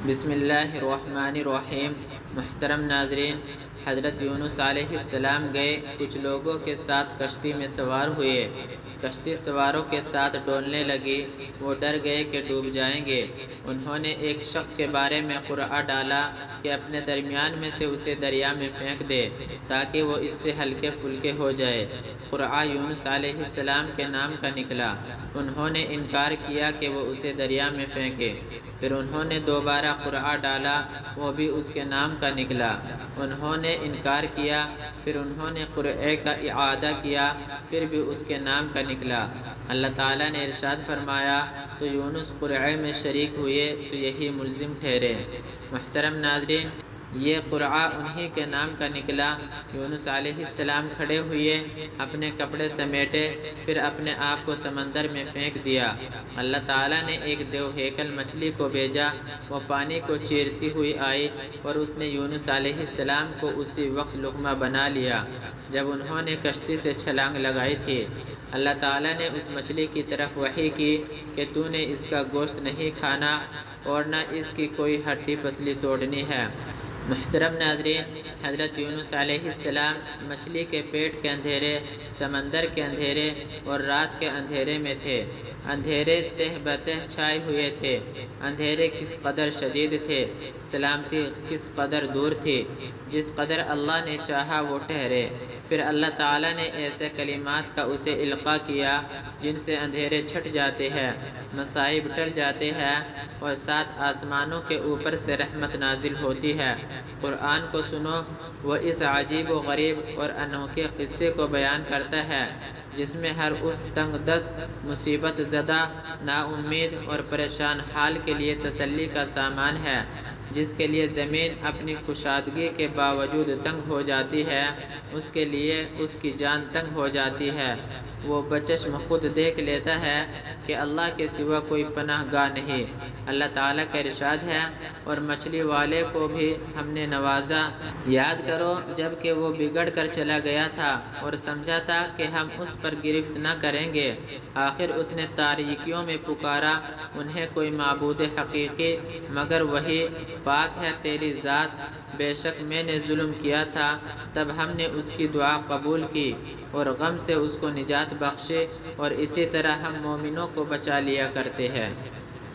بسم اللہ الرحمن الرحیم۔ محترم ناظرین، حضرت یونس علیہ السلام گئے، کچھ لوگوں کے ساتھ کشتی میں سوار ہوئے۔ کشتی سواروں کے ساتھ ڈولنے لگی، وہ ڈر گئے کہ ڈوب جائیں گے۔ انہوں نے ایک شخص کے بارے میں قرعہ ڈالا کہ اپنے درمیان میں سے اسے دریا میں پھینک دے تاکہ وہ اس سے ہلکے پھلکے ہو جائے۔ قرعہ یونس علیہ السلام کے نام کا نکلا۔ انہوں نے انکار کیا کہ وہ اسے دریا میں پھینکے۔ پھر انہوں نے دوبارہ قرعہ ڈالا، وہ بھی اس کے نام کا نکلا۔ انہوں نے انکار کیا، پھر انہوں نے قرعے کا اعادہ کیا، پھر بھی اس کے نام کا نکلا۔ اللہ تعالیٰ نے ارشاد فرمایا، تو یونس قرعے میں شریک ہوئے تو یہی ملزم ٹھہرے۔ محترم ناظرین، یہ قرعہ انہی کے نام کا نکلا۔ یونس علیہ السلام کھڑے ہوئے، اپنے کپڑے سمیٹے، پھر اپنے آپ کو سمندر میں پھینک دیا۔ اللہ تعالیٰ نے ایک دیو ہیکل مچھلی کو بھیجا، وہ پانی کو چیرتی ہوئی آئی اور اس نے یونس علیہ السلام کو اسی وقت لقمہ بنا لیا جب انہوں نے کشتی سے چھلانگ لگائی تھی۔ اللہ تعالیٰ نے اس مچھلی کی طرف وحی کی کہ تو نے اس کا گوشت نہیں کھانا اور نہ اس کی کوئی ہڈی پسلی توڑنی ہے۔ محترم ناظرین، حضرت یونس علیہ السلام مچھلی کے پیٹ کے اندھیرے، سمندر کے اندھیرے اور رات کے اندھیرے میں تھے۔ اندھیرے تہ بتہ چھائے ہوئے تھے۔ اندھیرے کس قدر شدید تھے، سلامتی کس قدر دور تھی۔ جس قدر اللہ نے چاہا وہ ٹھہرے۔ پھر اللہ تعالیٰ نے ایسے کلمات کا اسے القاء کیا جن سے اندھیرے چھٹ جاتے ہیں، مصائب ٹل جاتے ہیں اور سات آسمانوں کے اوپر سے رحمت نازل ہوتی ہے۔ قرآن کو سنو، وہ اس عجیب و غریب اور انوکھے قصے کو بیان کرتا ہے جس میں ہر اس تنگ دست، مصیبت زدہ، نا امید اور پریشان حال کے لیے تسلی کا سامان ہے۔ جس کے لیے زمین اپنی کشادگی کے باوجود تنگ ہو جاتی ہے، اس کے لیے اس کی جان تنگ ہو جاتی ہے۔ وہ بچشم خود دیکھ لیتا ہے کہ اللہ کے سوا کوئی پناہ گاہ نہیں۔ اللہ تعالیٰ کا ارشاد ہے، اور مچھلی والے کو بھی ہم نے نوازا۔ یاد کرو جب کہ وہ بگڑ کر چلا گیا تھا اور سمجھا تھا کہ ہم اس پر گرفت نہ کریں گے۔ آخر اس نے تاریکیوں میں پکارا، انہیں کوئی معبود حقیقی مگر وہی، پاک ہے تیری ذات، بے شک میں نے ظلم کیا تھا۔ تب ہم نے اس کی دعا قبول کی اور غم سے اس کو نجات بخشے، اور اسی طرح ہم مومنوں کو بچا لیا کرتے ہیں۔